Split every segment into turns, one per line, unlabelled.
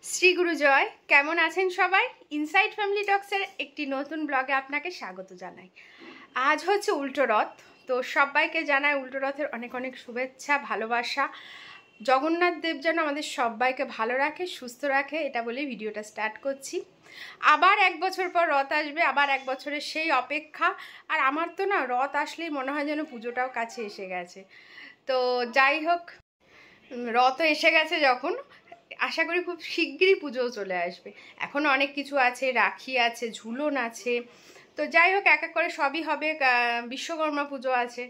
শ্রী গুরু জয়। কেমন আছেন সবাই? ইনসাইড ফ্যামিলি টক্সের একটি নতুন ব্লগে আপনাকে স্বাগত জানাই। আজ হচ্ছে উল্টো রথ, তো সবাইকে জানাই উল্টো রথের অনেক অনেক শুভেচ্ছা, ভালোবাসা। জগন্নাথ দেব যেন আমাদের সবাইকে ভালো রাখে, সুস্থ রাখে, এটা বলে ভিডিওটা স্টার্ট করছি। আবার এক বছর পর রথ আসবে, আবার এক বছরের সেই অপেক্ষা। আর আমার তো না, রথ আসলেই মনে হয় যেন পুজোটাও কাছে এসে গেছে। তো যাই হোক, রথ এসে গেছে যখন, আশা করি খুব শিগগিরই পুজোও চলে আসবে। এখনও অনেক কিছু আছে, রাখি আছে, ঝুলন আছে, তো যাই হোক এক এক করে সবই হবে। বিশ্বকর্মা পুজো আছে।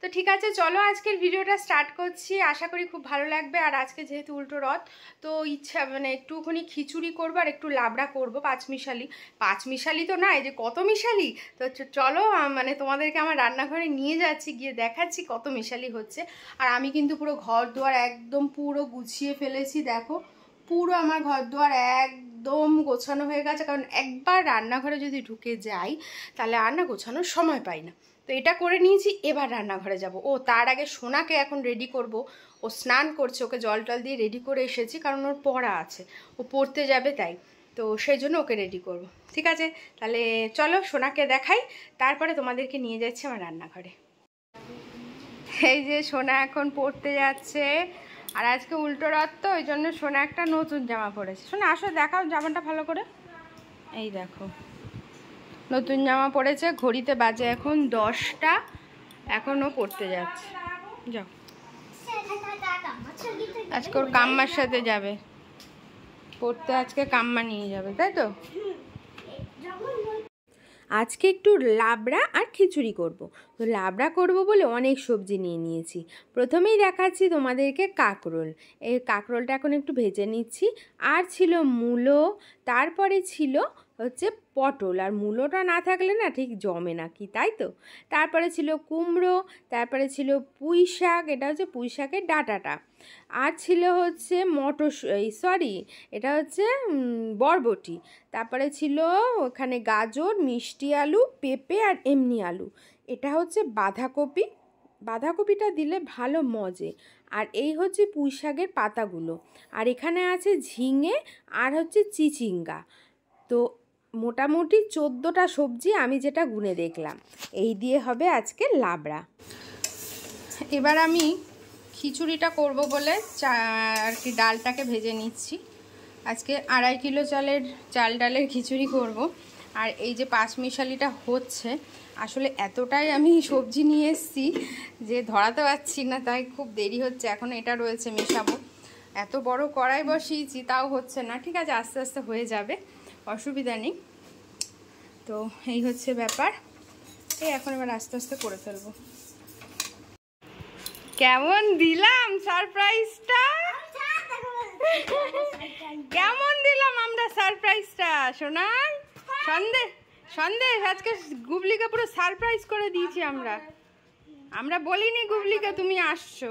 তো ঠিক আছে, চলো আজকের ভিডিওটা স্টার্ট করছি। আশা করি খুব ভালো লাগবে। আর আজকে যেহেতু উল্টো রথ, তো ইচ্ছা মানে একটুখানি খিচুড়ি করবো আর একটু লাবড়া করবো, পাঁচমিশালি তো না, এই যে কত মিশালি। তো চলো মানে তোমাদেরকে আমার রান্নাঘরে নিয়ে যাচ্ছি, গিয়ে দেখাচ্ছি কত মিশালি হচ্ছে। আর আমি কিন্তু পুরো ঘর দুয়ার একদম পুরো গুছিয়ে ফেলেছি, দেখো পুরো আমার ঘর দুয়ার একদম গোছানো হয়ে গেছে। কারণ একবার রান্নাঘরে যদি ঢুকে যাই তাহলে আর না গোছানোর সময় পাই না। তো এটা করে নিয়েছি, এবার রান্নাঘরে যাব। ও তার আগে সোনাকে এখন রেডি করব। ও স্নান করছে, ওকে জল টল দিয়ে রেডি করে এসেছি, কারণ ওর পড়া আছে, ও পড়তে যাবে তাই। তো সেই জন্য ওকে রেডি করব। ঠিক আছে, তাহলে চলো সোনাকে দেখাই, তারপরে তোমাদেরকে নিয়ে যাচ্ছি আমার রান্নাঘরে। এই যে সোনা এখন পড়তে যাচ্ছে। আর আজকে উল্টো রথ, তো ওই জন্য সোনা একটা নতুন জামা পরেছে। সোনা আসো, দেখাও জামাটা ভালো করে। এই দেখো, নতুন জামা পরেছে। ঘড়িতে বাজে এখন 10টা, এখনও পড়তে যাচ্ছে। যাও, আজকে ওর কাম্মার সাথে যাবে পড়তে, আজকে কাম্মা নিয়ে যাবে, তাই তো? আজকে একটু লাবড়া আর খিচুড়ি করব। তো লাবড়া করব বলে অনেক সবজি নিয়ে নিয়েছি। প্রথমেই দেখাচ্ছি তোমাদেরকে কাঁকরোল। এই কাঁকরোলটা এখন একটু ভেজে নিচ্ছি। আর ছিল মূলো, তারপরে ছিল হচ্ছে পটল। আর মূলোটা না থাকলে না ঠিক জমে না, কি তাই তো? তারপরে ছিল কুমড়ো, তারপরে ছিল পুঁই শাক, এটা হচ্ছে পুঁই শাকের ডাঁটাটা। আর ছিল হচ্ছে এটা হচ্ছে বরবটি। তারপরে ছিল ওখানে গাজর, মিষ্টি আলু, পেঁপে আর এমনি আলু। এটা হচ্ছে বাঁধাকপি, বাঁধাকপিটা দিলে ভালো মজে। আর এই হচ্ছে পুঁই শাকের পাতাগুলো। আর এখানে আছে ঝিঙে আর হচ্ছে চিচিঙ্গা। তো মোটামুটি 14টা সবজি আমি যেটা গুনে দেখলাম। এই দিয়ে হবে আজকে লাবড়া। এবার আমি খিচুড়িটা করব বলে আর কি ডালটাকে ভেজে নিচ্ছি। আজকে 2.5 কিলো চাল ডালের খিচুড়ি করব। আর এই যে পাঁচমিশালিটা হচ্ছে, আসলে এতটাই আমি সবজি নিয়ে এসেছি যে ধরাতে পারছি না, তাই খুব দেরি হচ্ছে। এখন এটা রয়েছে, মেশাবো। এত বড় কড়াই বসিয়েছি, তাও হচ্ছে না। ঠিক আছে, আস্তে আস্তে হয়ে যাবে, অসুবিধা নেই। তো এই হচ্ছে ব্যাপার। এই এখন এবার আস্তে আস্তে করে ফেলবো। কেমন দিলাম সারপ্রাইজটা? কেমন দিলাম আমরা সারপ্রাইজটা সোনাই? সন্দেশ আজকে গুবলিকে পুরো সারপ্রাইজ করে দিয়েছি আমরা বলিনি গুবলিকে তুমি আসছো।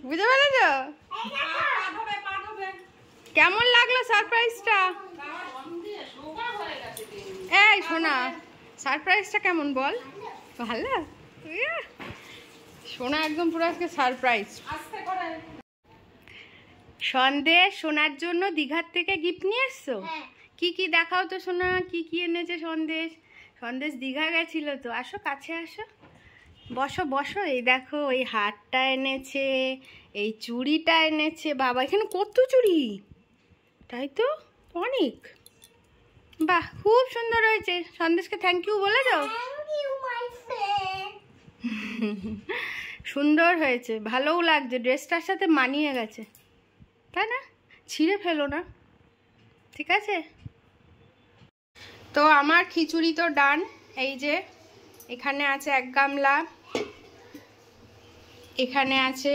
বুঝে ফেলেছ? কেমন লাগলো সারপ্রাইজটা? এই সোনা, সারপ্রাইজটা কেমন বল? ভালো? সোনা একদম পুরো আজকে সারপ্রাইজ। সন্দেশ সোনার জন্য দীঘার থেকে গিফট নিয়ে এসছো? কি কি দেখাও তো সোনা, কি কি এনেছে সন্দেশ দীঘা গেছিল তো। আসো কাছে আসো, বসো বসো। এই দেখো, এই হারটা এনেছে, এই চুড়িটা এনেছে। বাবা, এখানে কত চুড়ি, তাই তো অনেক। বাহ, খুব সুন্দর হয়েছে। সন্দেশকে থ্যাংক ইউ বলে দাও। সুন্দর হয়েছে, ভালোও লাগছে, ড্রেসটার সাথে মানিয়ে গেছে, তাই না? ছিঁড়ে ফেলো না, ঠিক আছে? তো আমার খিচুড়ি তো ডান। এই যে এখানে আছে 1 গামলা, এখানে আছে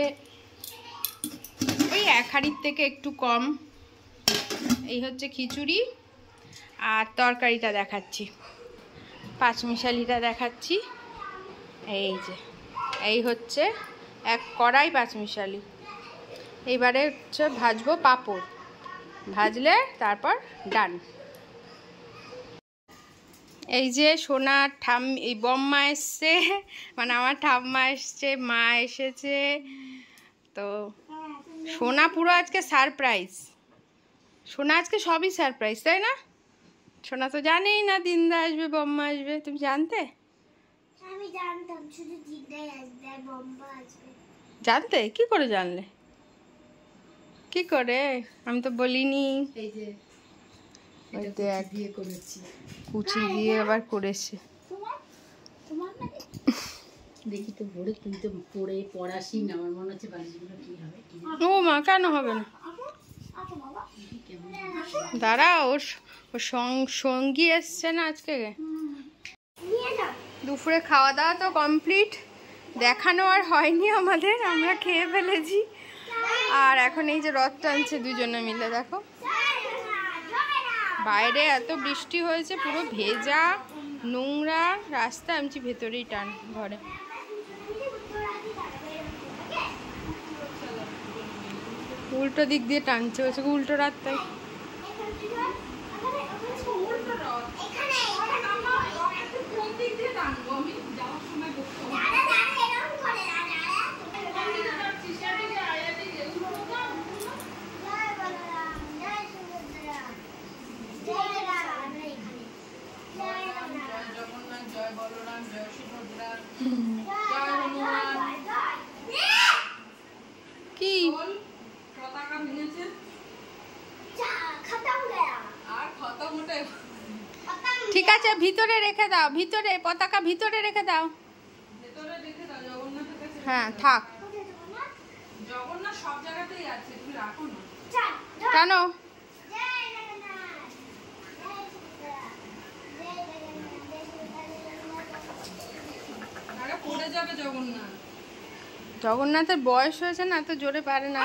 ওই 1 হাঁড়ির থেকে একটু কম। এই হচ্ছে খিচুড়ি। আর তরকারিটা দেখাচ্ছি, পাঁচমিশালিটা দেখাচ্ছি। এই যে এই হচ্ছে 1 কড়াই পাঁচমিশালি। এইবারে হচ্ছে ভাজবো পাঁপড়, ভাজলে তারপর ডান। এই যে সোনার এই বম্মা এসছে, মানে আমার ঠাম্মা এসছে, মা এসেছে। তো সোনা পুরো আজকে সারপ্রাইজ, সোনা আজকে সবই সারপ্রাইজ, তাই না? সোনা তো জানেই না দিনদা আসবে, বম্মা আসবে। তুমি জানতে?
আমি জানতাম শুধু দিনদাই আসবে আর বম্মা আসবে।
জানতে? কি করে জানলে? কি করে? আমি তো বলিনি।
এই যে
ওই দেখ,
বিয়ে করেছি,
কুচি দিয়ে আবার করেছে।
দেখি তো ভরে, তুই তো পড়ে পড়াসি না, আমার মনে হচ্ছে বালিশগুলো কি হবে।
ও মা, কেন হবে না? দাঁড়া, ওর সঙ্গী এসছে না আজকে। দুপুরে খাওয়া দাওয়া তো কমপ্লিট, দেখানো আর হয়নি আমাদের, আমরা খেয়ে ফেলেছি। আর এখন এই যে রথ টানছে দুজনে মিলে। দেখো বাইরে এত বৃষ্টি হয়েছে, পুরো ভেজা নোংরা রাস্তা। আমি ভেতরেই টান ঘরে। উল্টো দিক দিয়ে টানছে, হচ্ছে উল্টো রাস্তায়। কি ঠিক আছে, ভিতরে রেখে দাও, ভিতরে পতাকা ভিতরে রেখে দাও। হ্যাঁ থাক। জগন্নাথ সব জায়গাতেই আছে, তুমি রাখো না কেন? জগন্নাথের বয়স হয়েছে না, তো জোরে পারে না।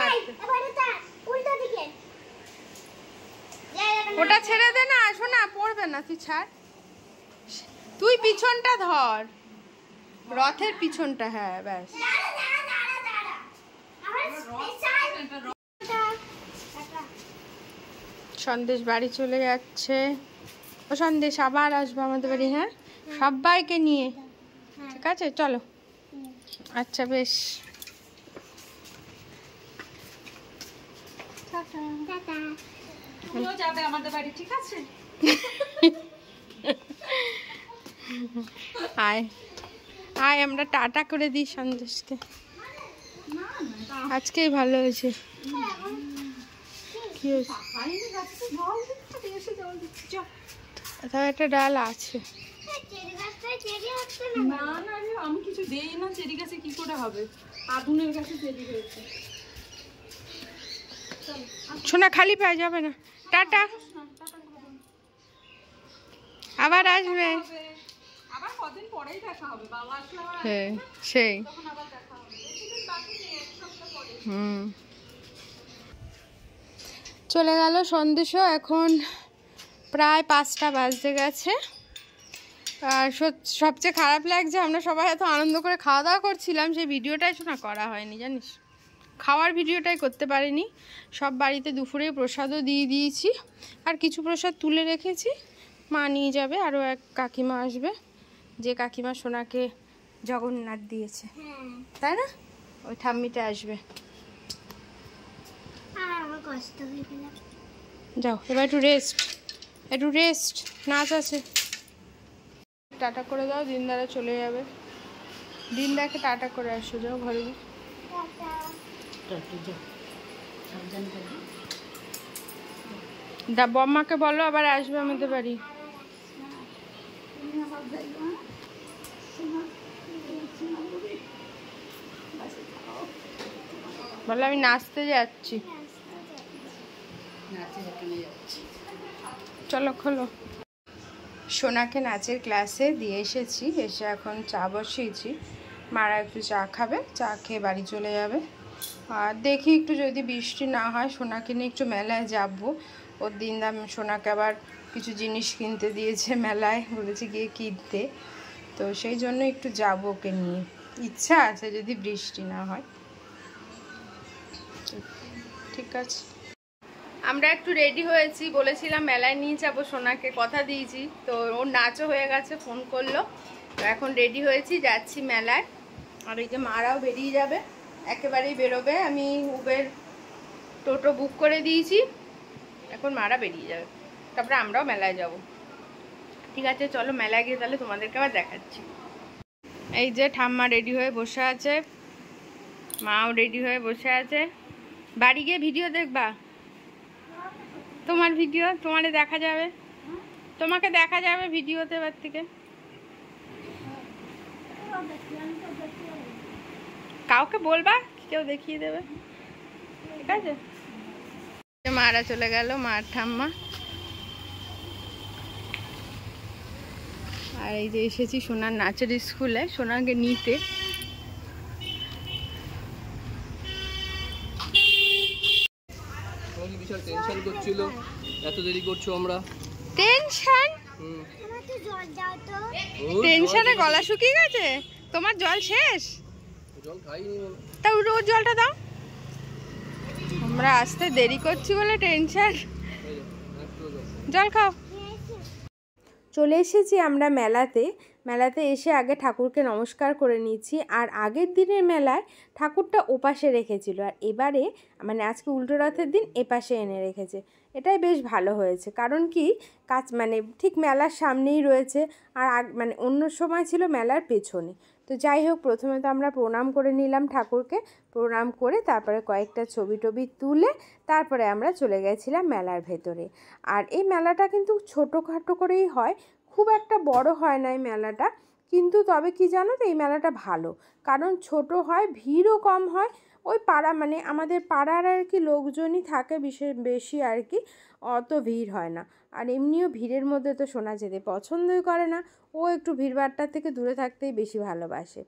ওটা ছেড়ে দে না, আসো না, পড়বে না, তুই ছাড়। তুই পিছনটা ধর, রথের পিছনটা। হ্যাঁ ব্যাস। সন্দেশ বাড়ি চলে যাচ্ছে। ও সন্দেশ আবার আসবে আমাদের বাড়ি। হ্যাঁ, সবাইকে নিয়ে। ঠিক আছে, চলো। আচ্ছা বেশ।
যাবে আমাদের বাড়ি, ঠিক আছে?
আয় আয়, আমরা টাটা করে দিই সন্দেশকে। আজকেই ভালো হয়েছে। কি হয়েছে? একটা ডাল আছে।
না না, আমি কিছু দেই না। চেরি গাছে কি করে হবে? আগুনের গাছে চেরি হয়েছে।
শোনা, খালি পাওয়া যাবে না। টাটা, আবার আসবে।
আবার কদিন পরেই দেখা হবে, বাবা আসলে আবার।
হ্যাঁ সেই।
তখন আবার দেখা হবে। বেশিদিন বাকি নেই, এক সপ্তাহ পরে।
চলে গেল সন্দেশও। এখন প্রায় 5টা বাজতে গেছে। আর সবচেয়ে খারাপ লাগছে, আমরা সবাই এত আনন্দ করে খাওয়া দাওয়া করছিলাম, সেই ভিডিওটাই শোনা করা হয়নি, জানিস। খাওয়ার ভিডিওটাই করতে পারিনি। সব বাড়িতে দুপুরে প্রসাদও দিয়ে দিয়েছি, আর কিছু প্রসাদ তুলে রেখেছি, মা নিয়ে যাবে। আরও এক কাকিমা আসবে, যে কাকিমা সোনাকে জগন্নাথ দিয়েছে, তাই না? ওই ঠাম্মিটা আসবে। যাও এবার একটু রেস্ট, নাচ আছে। টাটা করে দাও, দিনদারা চলে যাবে। দিনদাকে টাটা করে আসো, যাও ঘরে। বম্মাকে বলো আবার আসবে আমাদের বাড়ি। বলো আমি নাচতে যাচ্ছি। চলো খোলো। সোনাকে নাচের ক্লাসে দিয়ে এসেছি, এসে এখন চা বসিয়েছি। মারা একটু চা খাবে, চা খেয়ে বাড়ি চলে যাবে। আর দেখি একটু যদি বৃষ্টি না হয়, সোনাকে নিয়ে একটু মেলায় যাবো। ওর দিনদা সোনাকে আবার কিছু জিনিস কিনতে দিয়েছে মেলায়, বলেছে গিয়ে কিনতে। তো সেই জন্য একটু যাবো ওকে নিয়ে, ইচ্ছা আছে যদি বৃষ্টি না হয়। ঠিক আছে, আমরা একটু রেডি হয়েছি, বলেছিলাম মেলায় নিয়ে যাবো সোনাকে, কথা দিয়েছি। তো ওর নাচও হয়ে গেছে, ফোন করলো। তো এখন রেডি হয়েছি, যাচ্ছি মেলায়। আর এই যে মারাও বেরিয়ে যাবে, একেবারেই বেরোবে। আমি উবের টোটো বুক করে দিয়েছি, এখন মারা বেরিয়ে যাবে, তারপরে আমরাও মেলায় যাব। ঠিক আছে চলো মেলায় গিয়ে তাহলে তোমাদেরকে আবার দেখাচ্ছি। এই যে ঠাম্মা রেডি হয়ে বসে আছে, মাও রেডি হয়ে বসে আছে। বাড়ি গিয়ে ভিডিও দেখবা? তোমার ভিডিও তোমারে দেখা যাবে, তোমাকে দেখা যাবে ভিডিওতে এবার থেকে। কাউকে বলবা, কেউ দেখিয়ে দেবে, ঠিক আছে? মারা চলে গেল, মার ঠাম্মা। আর এই যে এসেছি সোনার নাচের স্কুলে সোনাকে নিতে।
বিশাল টেনশন করছিল, এত দেরি করছো আমরা।
টেনশন?
আমাকে জল দাও তো।
টেনশনে গলা শুকিয়ে গেছে তোমার? জল শেষ?
জল খাইনি।
তা রোজ জলটা দাও। আমরা আসতে দেরি করছি বলে টেনশন। জল খাও। চলে এসেছি আমরা মেলাতে। মেলাতে এসে আগে ঠাকুরকে নমস্কার করে নিচ্ছি। আর আগের দিনের মেলায় ঠাকুরটা ওপাশে রেখেছিল, আর এবারে মানে আজকে উল্টো রথের দিন এপাশে এনে রেখেছে। এটাই বেশ ভালো হয়েছে, কারণ কি কাজ মানে ঠিক মেলার সামনেই রয়েছে, আর মানে অন্য সময় ছিল মেলার পেছনে। তো যাই হোক, প্রথমে তো আমরা প্রণাম করে নিলাম ঠাকুরকে। প্রণাম করে তারপরে কয়েকটা ছবি টবি তুলে তারপরে আমরা চলে গেছিলাম মেলার ভেতরে। আর এই মেলাটা কিন্তু ছোটোখাটো করেই হয়, খুব একটা বড় হয় না এই মেলাটা। কিন্তু তবে কি জানো তো, এই মেলাটা ভালো, কারণ ছোট হয়, ভিড়ও কম হয়। ওই পাড়া মানে আমাদের পাড়ার আর কি লোকজনই থাকে বিশেষ বেশি আর কি, অত ভিড় হয় না। আর এমনিও ভিড়ের মধ্যে তো সোনা যেতে পছন্দই করে না, ও একটু ভিড়ভাট্টার থেকে দূরে থাকতেই বেশি ভালোবাসে।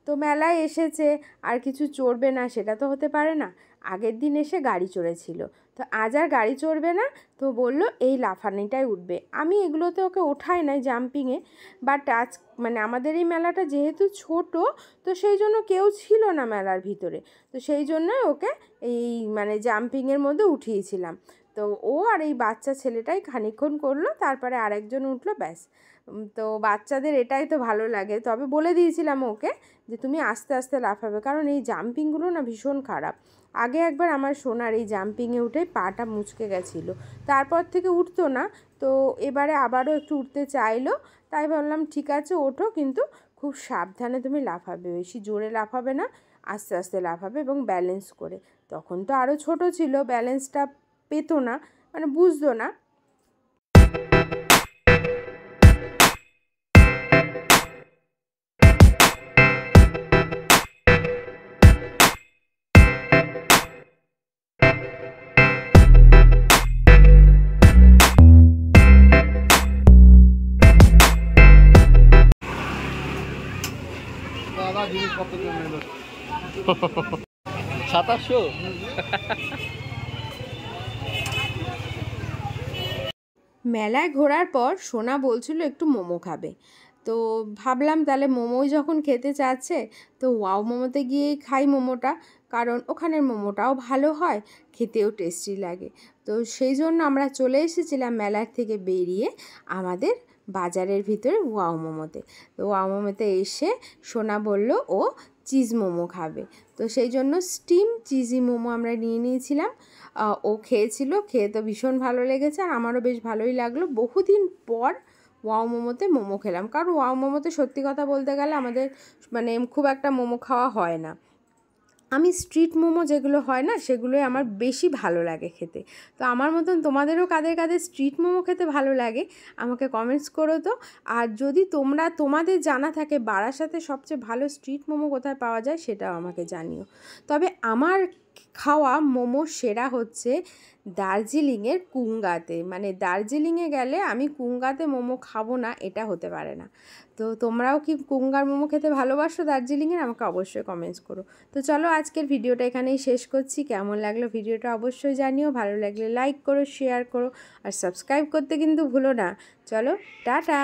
তো মেলায় এসেছে আর কিছু চড়বে না সেটা তো হতে পারে না। আগের দিন এসে গাড়ি চড়েছিল, তো আজ আর গাড়ি চড়বে না। তো বলল এই লাফানিটাই উঠবে। আমি এগুলোতে ওকে ওঠাই নাই জাম্পিংয়ে, বাট আজ মানে আমাদের এই মেলাটা যেহেতু ছোট, তো সেই জন্য কেউ ছিল না মেলার ভিতরে, তো সেই জন্যই ওকে এই মানে জাম্পিংয়ের মধ্যে উঠিয়েছিলাম। তো ও আর এই বাচ্চা ছেলেটাই খানিকক্ষণ করলো, তারপরে আরেকজন উঠলো, ব্যাস। তো বাচ্চাদের এটাই তো ভালো লাগে। তবে বলে দিয়েছিলাম ওকে যে তুমি আস্তে আস্তে লাফাবে, কারণ এই জাম্পিংগুলো না ভীষণ খারাপ। আগে একবার আমার সোনার এই জাম্পিংয়ে উঠে পাটা মুচকে গেছিলো, তারপর থেকে উঠতো না। তো এবারে আবারও একটু উঠতে চাইলো, তাই বললাম ঠিক আছে ওঠো, কিন্তু খুব সাবধানে তুমি লাফাবে, বেশি জোরে লাফাবে না, আস্তে আস্তে লাফাবে এবং ব্যালেন্স করে। তখন তো আরও ছোট ছিল, ব্যালেন্সটা পেতো না, মানে বুঝতো না।
সাতাশশো।
মেলায় ঘোরার পর সোনা বলছিল একটু মোমো খাবে, তো ভাবলাম তাহলে মোমোই যখন খেতে চাচ্ছে তো ওয়াও মোমোতে গিয়েই খাই মোমোটা, কারণ ওখানের মোমোটাও ভালো হয়, খেতেও টেস্টি লাগে। তো সেই জন্য আমরা চলে এসেছিলাম মেলার থেকে বেরিয়ে আমাদের বাজারের ভিতরে ওয়াও মোমোতে। তো ওয়াও মোমোতে এসে সোনা বলল ও চিজ মোমো খাবে, তো সেই জন্য স্টিম চিজি মোমো আমরা নিয়ে নিয়েছিলাম। ও খেয়েছিল, খেয়ে তো ভীষণ ভালো লেগেছে, আর আমারও বেশ ভালোই লাগলো। বহুদিন পর ওয়াও মোমোতে মোমো খেলাম, কারণ ওয়াও মোমোতে সত্যি কথা বলতে গেলে আমাদের মানে খুব একটা মোমো খাওয়া হয় না। আমি স্ট্রিট মোমো যেগুলো হয় না সেগুলোই আমার বেশি ভালো লাগে খেতে। তো আমার মতন তোমাদেরও কাদের কাদের স্ট্রিট মোমো খেতে ভালো লাগে আমাকে কমেন্টস করো তো। আর যদি তোমাদের জানা থাকে বারাসাতে সবচেয়ে ভালো স্ট্রিট মোমো কোথায় পাওয়া যায় সেটাও আমাকে জানিও। তবে আমার খাওয়া মোমো সেরা হচ্ছে দার্জিলিংয়ের কুঙ্গাতে। মানে দার্জিলিংয়ে গেলে আমি কুঙ্গাতে মোমো খাবো না এটা হতে পারে না। তো তোমরাও কি কুঙ্গার মোমো খেতে ভালোবাসো দার্জিলিংয়ের? আমাকে অবশ্যই কমেন্টস করো। তো চলো আজকের ভিডিওটা এখানেই শেষ করছি। কেমন লাগলো ভিডিওটা অবশ্যই জানিও, ভালো লাগলে লাইক করো, শেয়ার করো, আর সাবস্ক্রাইব করতে কিন্তু ভুলো না। চলো টাটা।